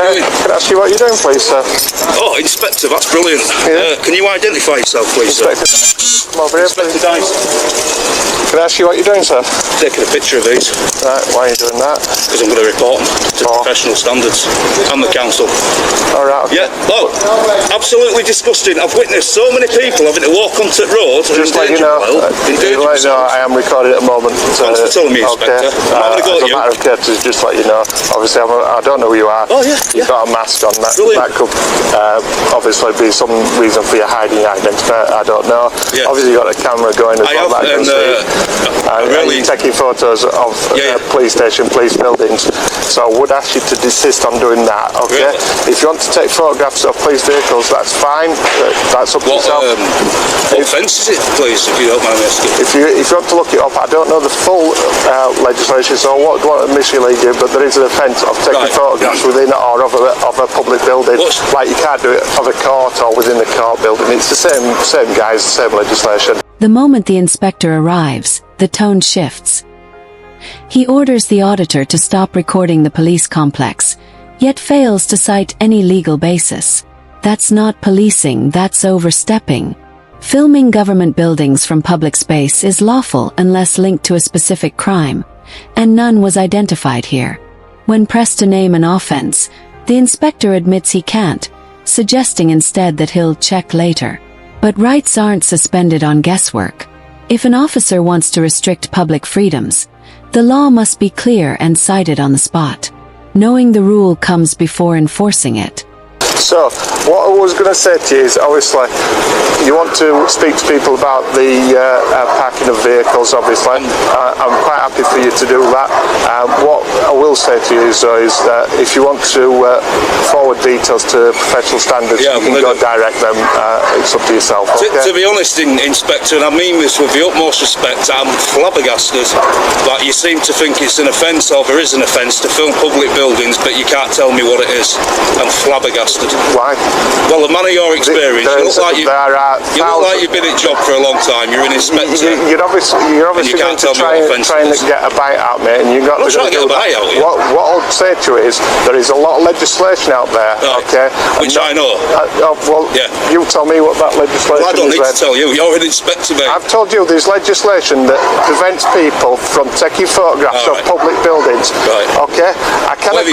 doing? Can I ask you what you're doing, please, sir? Oh, Inspector, that's brilliant. Yeah. Can you identify yourself, please, sir? Inspector, come over here, Inspector please. Dice. Can I ask you what you're doing, sir? Taking a picture of these. Right, why are you doing that? Because I'm going to report them to professional standards and the council. All right, okay. Yeah, oh, absolutely disgusting. I've witnessed so many people having to walk onto the road. Just let you know, I am recording at the moment. Thanks for telling me, Inspector. Okay. I'm not going to go as at a you. matter of courtesy, just let you know. Obviously, I don't know who you are. Oh, yeah. You've got a mask on. That could obviously be some reason for you hiding your identity. I don't know. Yeah. Obviously, you've got a camera going as well. I have, and really you're taking photos of police station, police buildings. So I would ask you to desist on doing that, okay? Really? If you want to take photographs of police vehicles, that's fine. That's up to yourself. What offence is it, please, if you don't mind me asking? If you want to look it up, I don't know the full legislation, so I won't want to mislead you, but there is an offence of taking photographs within or of a public building. Like you can't do it of a court or within the court building. It's the same guys, the same legislation. The moment the inspector arrives, the tone shifts. He orders the auditor to stop recording the police complex, yet fails to cite any legal basis. That's not policing, that's overstepping. Filming government buildings from public space is lawful unless linked to a specific crime, and none was identified here. When pressed to name an offense, the inspector admits he can't, suggesting instead that he'll check later. But rights aren't suspended on guesswork. If an officer wants to restrict public freedoms, the law must be clear and cited on the spot. Knowing the rule comes before enforcing it. So, what I was going to say to you is, obviously, you want to speak to people about the parking of vehicles, obviously. I'm quite happy for you to do that. What I will say to you is that if you want to forward details to professional standards, you can go direct them. It's up to yourself. Okay? To be honest, Inspector, and I mean this with the utmost respect, I'm flabbergasted that you seem to think it's an offence, or there is an offence, to film public buildings, but you can't tell me what it is. I'm flabbergasted. Why? Well, a man of your experience, you look like you've been at job for a long time. You're an inspector. You're obviously going to try and get a bite out of me, and you've got to get a bite out of you. What I'll say to you is there is a lot of legislation out there, okay? Which I know. You tell me what that legislation is. Well, I don't need to tell you. You're an inspector, mate. I've told you there's legislation that prevents people from taking photographs of public buildings. Right. Okay? I cannot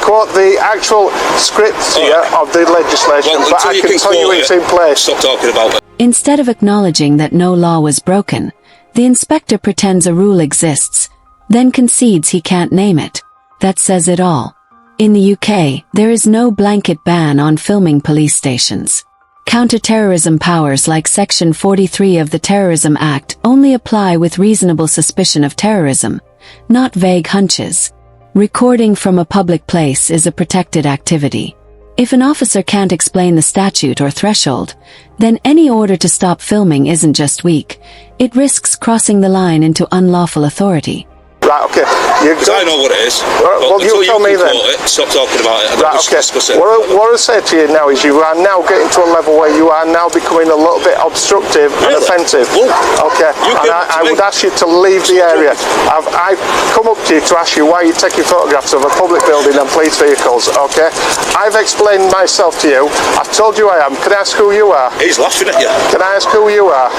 quote the actual script here of the legislation, but I can tell you it's in place. Stop talking about it. Instead of acknowledging that no law was broken, the inspector pretends a rule exists, then concedes he can't name it. That says it all. In the UK, there is no blanket ban on filming police stations. Counter-terrorism powers like Section 43 of the Terrorism Act only apply with reasonable suspicion of terrorism, not vague hunches. Recording from a public place is a protected activity. If an officer can't explain the statute or threshold, then any order to stop filming isn't just weak, it risks crossing the line into unlawful authority. Right, okay. I know what it is. Well, you tell me then. Stop talking about it. Right, okay. What I say to you now is you are now getting to a level where you are now becoming a little bit obstructive and offensive. Okay. And I would ask you to leave the area. I've come up to you to ask you why you're taking photographs of a public building and police vehicles. Okay. I've explained myself to you. I've told you I am. Can I ask who you are? He's laughing at you. Can I ask who you are?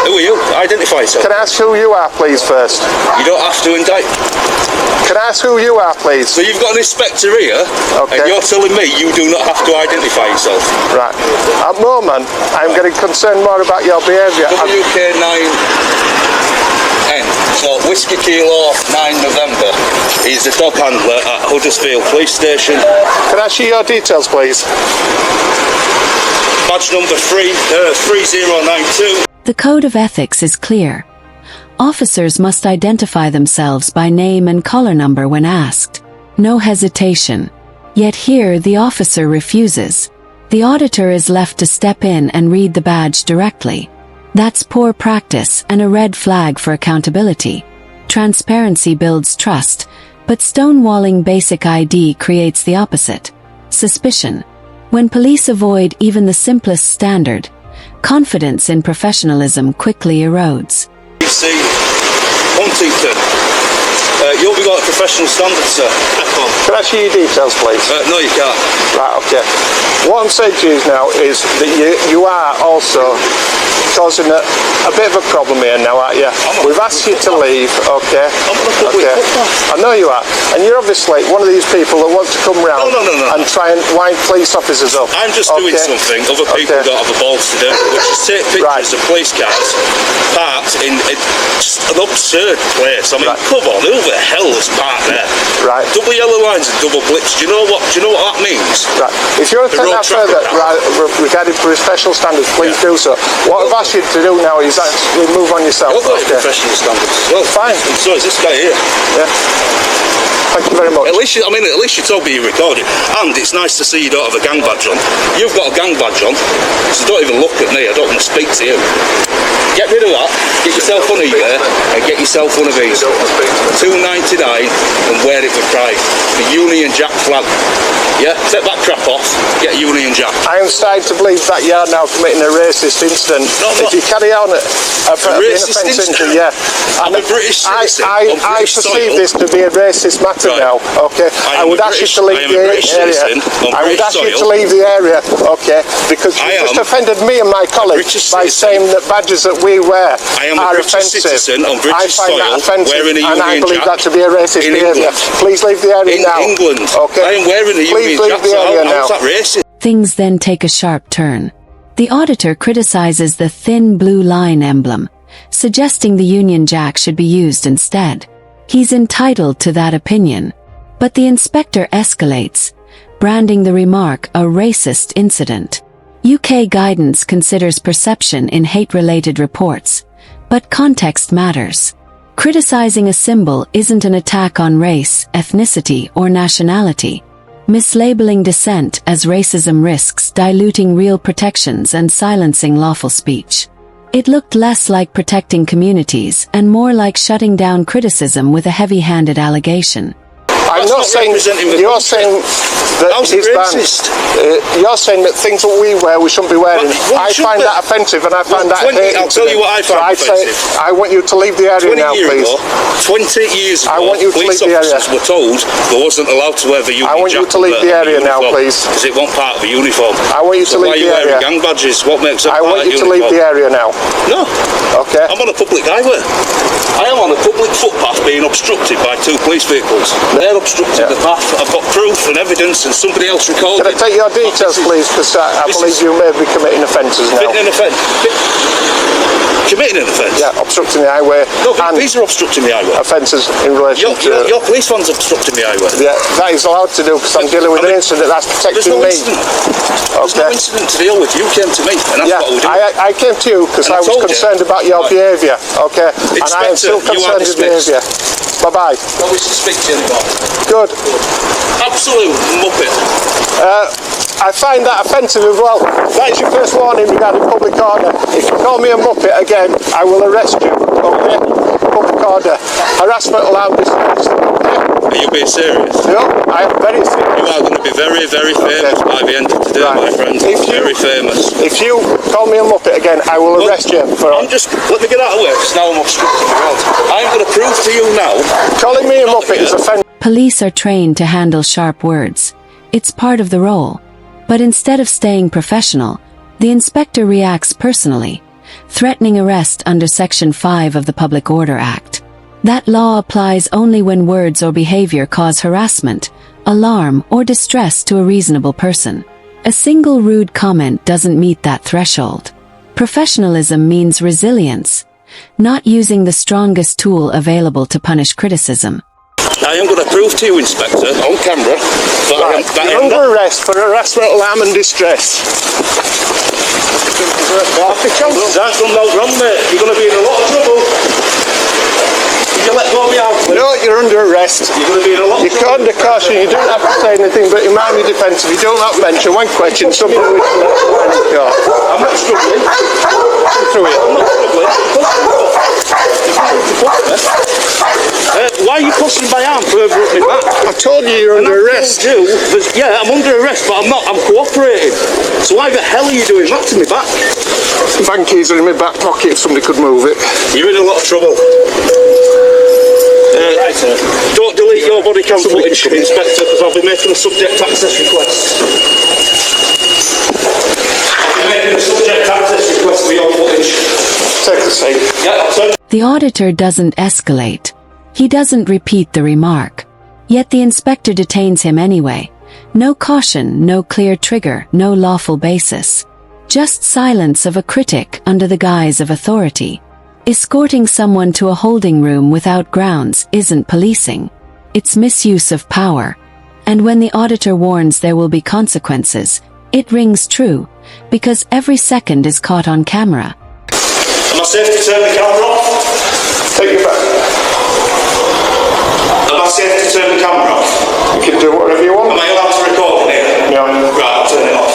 Who are you? Identify yourself. Can I ask who you are, please, first? You don't have to indict. Can I ask who you are, please? So you've got an inspector here, and you're telling me you do not have to identify yourself. Right. At the moment, I'm getting concerned more about your behaviour. WK9N. So Whiskey Kilo 9 November. He's the dog handler at Huddersfield Police Station. Can I see your details, please? Badge number 3092. The code of ethics is clear. Officers must identify themselves by name and collar number when asked. No hesitation. Yet here the officer refuses. The auditor is left to step in and read the badge directly. That's poor practice and a red flag for accountability. Transparency builds trust, but stonewalling basic ID creates the opposite. Suspicion. When police avoid even the simplest standard, confidence in professionalism quickly erodes. See, Huntington, you'll be sort of professional standards, sir. Can I see your details, please? No, you can't. Right, okay. What I'm saying to you now is that you are also causing a bit of a problem here now, aren't you? We've asked you to leave, okay? Okay. I know you are. And you're obviously one of these people that want to come round and try and wind police officers up. I'm just doing something other people don't have the balls to do, which is take pictures of police cars parked in just an absurd place. I mean, come on, who the hell is parked there? Right. Double yellow lines and double blips. Do you know what that means? Right. If you want to take that further, regarding professional standards, please do so. What I've asked you to do now is actually move on yourself. You've got professional standards as well. Fine. And so is this guy here. Yeah. Thank you very much. At least you told me you recorded. And it's nice to see you don't have a gang badge on. You've got a gang badge on, so don't even look at me. I don't want to speak to you. Get rid of that. Get yourself on eBay and get yourself one of these. $2.99 and wear it with pride. The Union Jack flag. Yeah, take that crap off. Get a Union Jack. I am starting to believe that you are now committing a racist incident. If you carry on a racist incident, yeah. I'm a British citizen. I perceive this to be a racist matter now. Okay. I would ask you to leave the area. I would ask you to leave the area. Okay. Because you just offended me and my colleagues by saying that badges that we wear are offensive. I find that offensive, and I believe that to be a racist behaviour. Please leave the area now. In England. Okay. I am wearing a Union Jack. How's that racist? Things then take a sharp turn. The auditor criticizes the thin blue line emblem, suggesting the Union Jack should be used instead. He's entitled to that opinion. But the inspector escalates, branding the remark a racist incident. UK guidance considers perception in hate-related reports, but context matters. Criticizing a symbol isn't an attack on race, ethnicity, or nationality. Mislabeling dissent as racism risks diluting real protections and silencing lawful speech. It looked less like protecting communities and more like shutting down criticism with a heavy-handed allegation. I'm not saying you're saying that he's racist. You're saying that things that we wear we shouldn't be wearing. I find that offensive, and I find that hating. I'll tell you what I find offensive. I want you to leave the area now, please. 20 years ago, I want you to leave the area. Police officers were told they wasn't allowed to wear the Union Jack. I want you to leave the area now, please. Because it wasn't part of the uniform. I want you to leave the area. Why are you wearing gang badges? What makes it part of the uniform? I want you to leave the area now. No. Okay. I'm on a public highway. I am on a public footpath being obstructed by 2 police vehicles. They're obstructing the path. I've got proof and evidence and somebody else recorded. Can I take your details, please? Because I believe you may be committing offences now. Committing an offence? Committing an offence? Yeah, obstructing the highway. No, these are obstructing the highway. Offences in relation to... Your police van's obstructing the highway. Yeah, that is allowed to do because I'm dealing with an incident that's protecting me. There's no incident to deal with. You came to me and that's what we're doing. I came to you because I was concerned about your behaviour, okay? And I am still concerned with behaviour. Bye-bye. Don't wish to speak to you anymore. Good. Absolute muppet. I find that offensive as well. That is your first warning regarding public order. If you call me a muppet again, I will arrest you, okay? Public order. Harassment, alarm, distress, okay? Are you being serious? No, I am very serious. You are going to be very, very famous by the end of today, my friend. Very famous. If you call me a muppet again, I will arrest you for... Let me get out of the way, because now I'm obstructing the road. I'm going to prove to you now... Calling me a muppet is offensive. Police are trained to handle sharp words. It's part of the role. But instead of staying professional, the inspector reacts personally, threatening arrest under Section 5 of the Public Order Act. That law applies only when words or behavior cause harassment, alarm, or distress to a reasonable person. A single rude comment doesn't meet that threshold. Professionalism means resilience, not using the strongest tool available to punish criticism. I am going to prove to you, Inspector, on camera, that you're under arrest for harassment, alarm and distress. That's done no wrong, mate. You're going to be in a lot of trouble. If you let go of me out, please. No, you're under arrest. You're going to be in a lot of trouble. You're under caution. You don't have to say anything, but in my defence, if you don't have to mention one question, somebody will I'm not struggling. Through it. I'm not struggling. Why are you pushing my arm further up my back? I told you you're under arrest. Yeah, I'm under arrest, but I'm not. I'm cooperating. So why the hell are you doing that to me back? Bank keys are in my back pocket if somebody could move it. You're in a lot of trouble. Don't delete Scan footage, Inspector, because I'll be making a subject access request. I'll be making a subject access request for your footage. Take the seat. Yeah, The auditor doesn't escalate. He doesn't repeat the remark. Yet the inspector detains him anyway. No caution, no clear trigger, no lawful basis. Just silence of a critic under the guise of authority. Escorting someone to a holding room without grounds isn't policing. It's misuse of power. And when the auditor warns there will be consequences, it rings true, because every second is caught on camera. Am I safe to turn the camera off? Take your back. Am I safe to turn the camera off? You can do whatever you want. Am I allowed to record in here? Yeah. Right, I'll turn it off.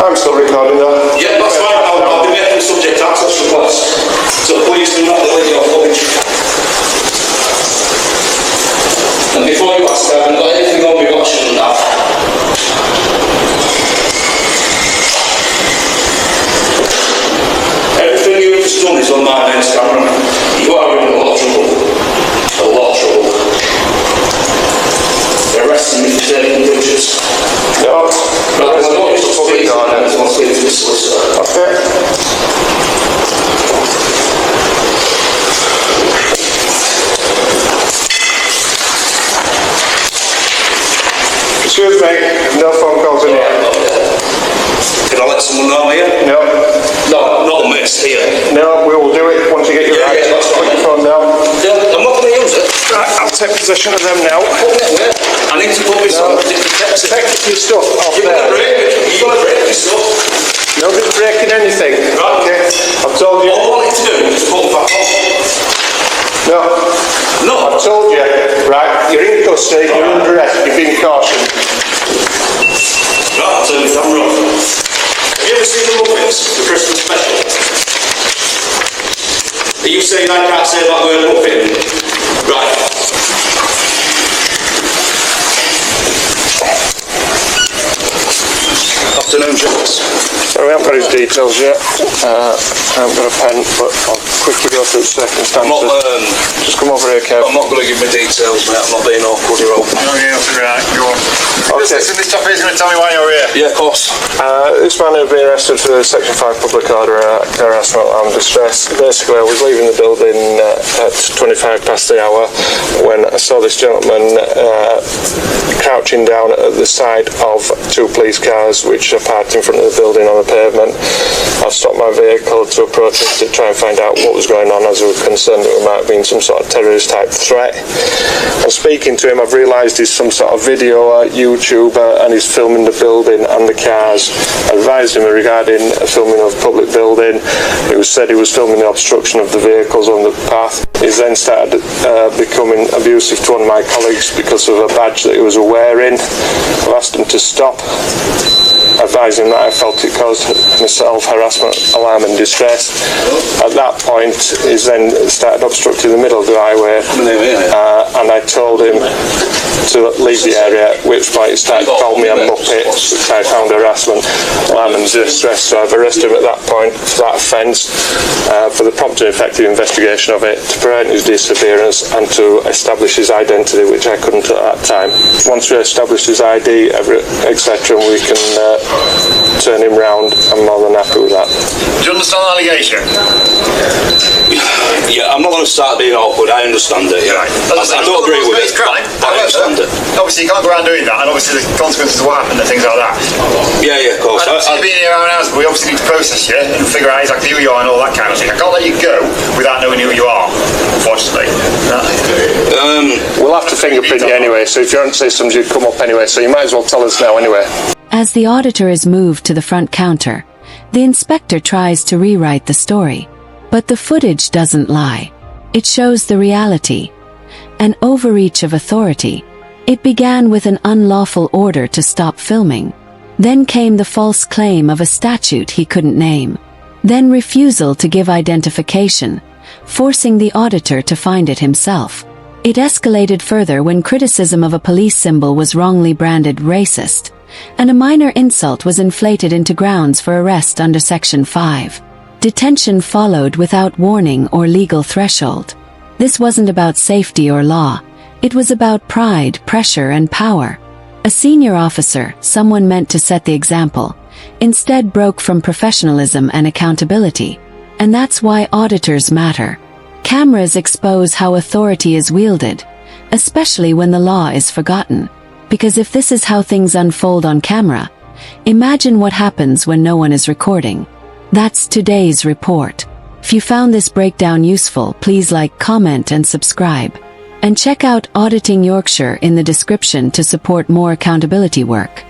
I'm still recording that. Yeah, that's fine. I'll be making a subject access request. So please do not delete your footage. And before you ask, I haven't got anything on me what I shouldn't have. Everything you've just done is on my name's camera. You are in a lot of trouble. A lot of trouble. They're arresting me for taking pictures. No. Right, I want you to speak to them until I speak to the solicitor. Okay. Excuse me, no phone calls in here. Can I let someone know here? No. No, not on this, here. No, we will do it once you get your Yeah, rights. yeah, that's Put fine. your phone down. Yeah, I'm not going to use it. Right, I'll take possession of them now. I need to put this on. Take your stuff off You've got there. to break it. You've got to break this stuff. Nobody's breaking anything. Right. Okay. I've told you. All I want you to do is put it back on. No. No. I've told you. Right. You're in custody. You're under arrest. You've been cautioned. Right, I'll turn the camera off. Have you ever seen the Muppets, the Christmas special? Are you saying I can't say that word Muppet? Right. Afternoon, James. So we haven't got his details yet. I haven't got a pen, but I'll quickly go through the circumstances. I'm not, Just come over here, Kev. I'm not going to give my details, mate. I'm not being awkward, you're all. Oh yeah, right, go on. Okay. Listen, this chap is going to tell me why you're here. Yeah, of course. This man had been arrested for Section 5 public order, harassment and distress. Basically, I was leaving the building at 25 past the hour when I saw this gentleman crouching down at the side of two police cars which are parked in front of the building on the pavement. I stopped my vehicle to approach him to try and find out what was going on, as we were concerned that it might have been some sort of terrorist type threat. And speaking to him, I've realised he's some sort of video YouTuber and he's filming the building and the cars. I advised him regarding filming of public building. He said he was filming the obstruction of the vehicles on the path. He then started becoming abusive to one of my colleagues because of a badge that he was wearing. I've asked him to stop, advising that I felt it caused myself harassment, alarm and distress. At that point, he's then started obstructing the middle of the highway, and I told him to leave the area, at which point he started calling me a muppet, which I found harassment, alarm and distress. So I've arrested him at that point for that offence, for the prompt and effective investigation of it, to prevent his disappearance and to establish his identity, which I couldn't at that time. Once we established his ID, etc., we can turn him round. I'm more than happy with that. Do you understand the allegation? Yeah, I'm not going to start being awkward. I understand it. Yeah. I don't agree with it. It's crime. I understand it. Obviously, you can't go around doing that, and obviously the consequences of what happened and things like that. Yeah, of course. And obviously, you've been here around hours, but we obviously need to process you and figure out exactly who you are and all that kind of thing. I can't let you go without knowing who you are, unfortunately. We'll have to fingerprint you anyway, so if your systems, you'd come up anyway, so you might as well tell us now anyway. As the auditor is moved to the front counter, the inspector tries to rewrite the story. But the footage doesn't lie. It shows the reality. An overreach of authority. It began with an unlawful order to stop filming. Then came the false claim of a statute he couldn't name. Then refusal to give identification, forcing the auditor to find it himself. It escalated further when criticism of a police symbol was wrongly branded racist, and a minor insult was inflated into grounds for arrest under Section 5. Detention followed without warning or legal threshold. This wasn't about safety or law. It was about pride, pressure, and power. A senior officer, someone meant to set the example, instead broke from professionalism and accountability. And that's why auditors matter. Cameras expose how authority is wielded, especially when the law is forgotten. Because if this is how things unfold on camera, imagine what happens when no one is recording. That's today's report. If you found this breakdown useful, please like, comment, and subscribe. And check out Auditing Yorkshire in the description to support more accountability work.